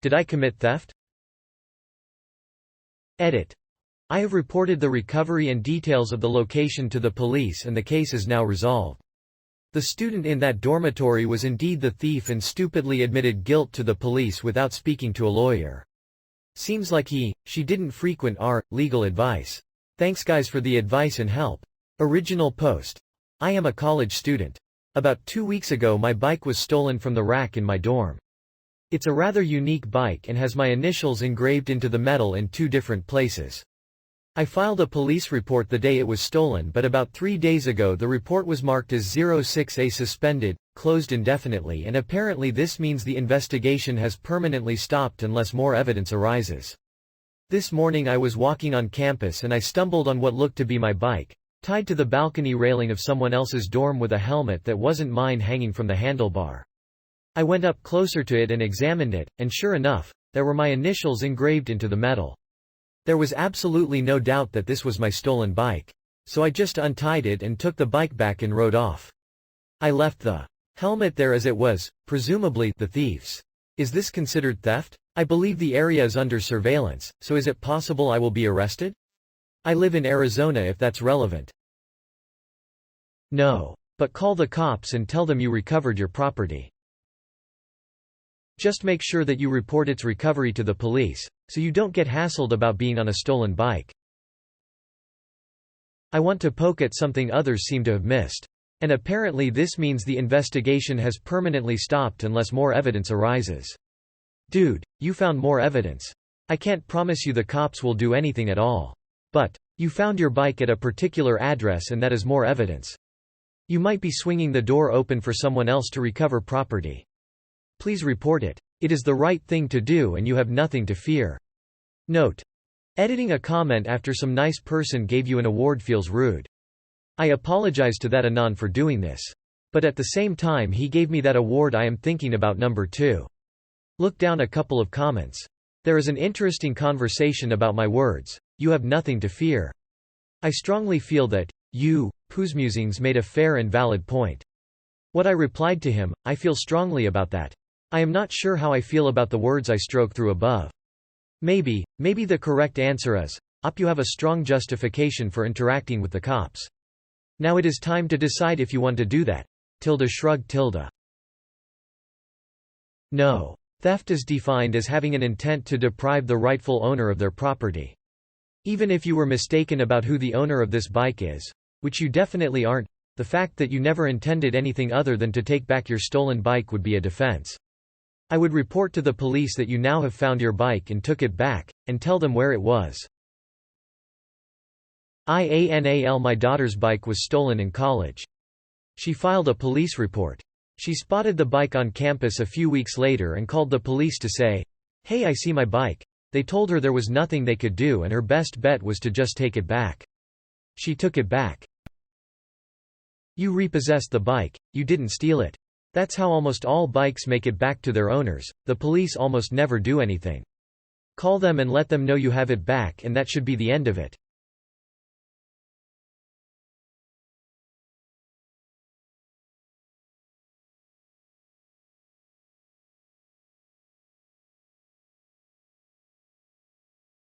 Did I commit theft? Edit. I have reported the recovery and details of the location to the police and the case is now resolved. The student in that dormitory was indeed the thief and stupidly admitted guilt to the police without speaking to a lawyer. Seems like she didn't frequent our legal advice. Thanks guys for the advice and help. Original post. I am a college student. About 2 weeks ago my bike was stolen from the rack in my dorm. It's a rather unique bike and has my initials engraved into the metal in 2 different places. I filed a police report the day it was stolen, but about 3 days ago the report was marked as 06A suspended, closed indefinitely, and apparently this means the investigation has permanently stopped unless more evidence arises. This morning I was walking on campus and I stumbled on what looked to be my bike, tied to the balcony railing of someone else's dorm with a helmet that wasn't mine hanging from the handlebar. I went up closer to it and examined it, and sure enough, there were my initials engraved into the metal. There was absolutely no doubt that this was my stolen bike. So I just untied it and took the bike back and rode off. I left the helmet there as it was, presumably the thief's. Is this considered theft? I believe the area is under surveillance, so is it possible I will be arrested? I live in Arizona if that's relevant. No. But call the cops and tell them you recovered your property. Just make sure that you report its recovery to the police, so you don't get hassled about being on a stolen bike. I want to poke at something others seem to have missed. And apparently this means the investigation has permanently stopped unless more evidence arises. Dude, you found more evidence. I can't promise you the cops will do anything at all. But you found your bike at a particular address and that is more evidence. You might be swinging the door open for someone else to recover property. Please report it. It is the right thing to do and you have nothing to fear. Note. Editing a comment after some nice person gave you an award feels rude. I apologize to that anon for doing this. But at the same time he gave me that award. I am thinking about number 2. Look down a couple of comments. There is an interesting conversation about my words. You have nothing to fear. I strongly feel that you, Poosmusings, made a fair and valid point. What I replied to him, I feel strongly about that. I am not sure how I feel about the words I stroke through above. Maybe the correct answer is, you have a strong justification for interacting with the cops. Now it is time to decide if you want to do that. Shrug. No. Theft is defined as having an intent to deprive the rightful owner of their property. Even if you were mistaken about who the owner of this bike is, which you definitely aren't, the fact that you never intended anything other than to take back your stolen bike would be a defense. I would report to the police that you now have found your bike and took it back, and tell them where it was. IANAL. My daughter's bike was stolen in college. She filed a police report. She spotted the bike on campus a few weeks later and called the police to say, "Hey, I see my bike." They told her there was nothing they could do and her best bet was to just take it back. She took it back. You repossessed the bike, you didn't steal it. That's how almost all bikes make it back to their owners. The police almost never do anything. Call them and let them know you have it back and that should be the end of it.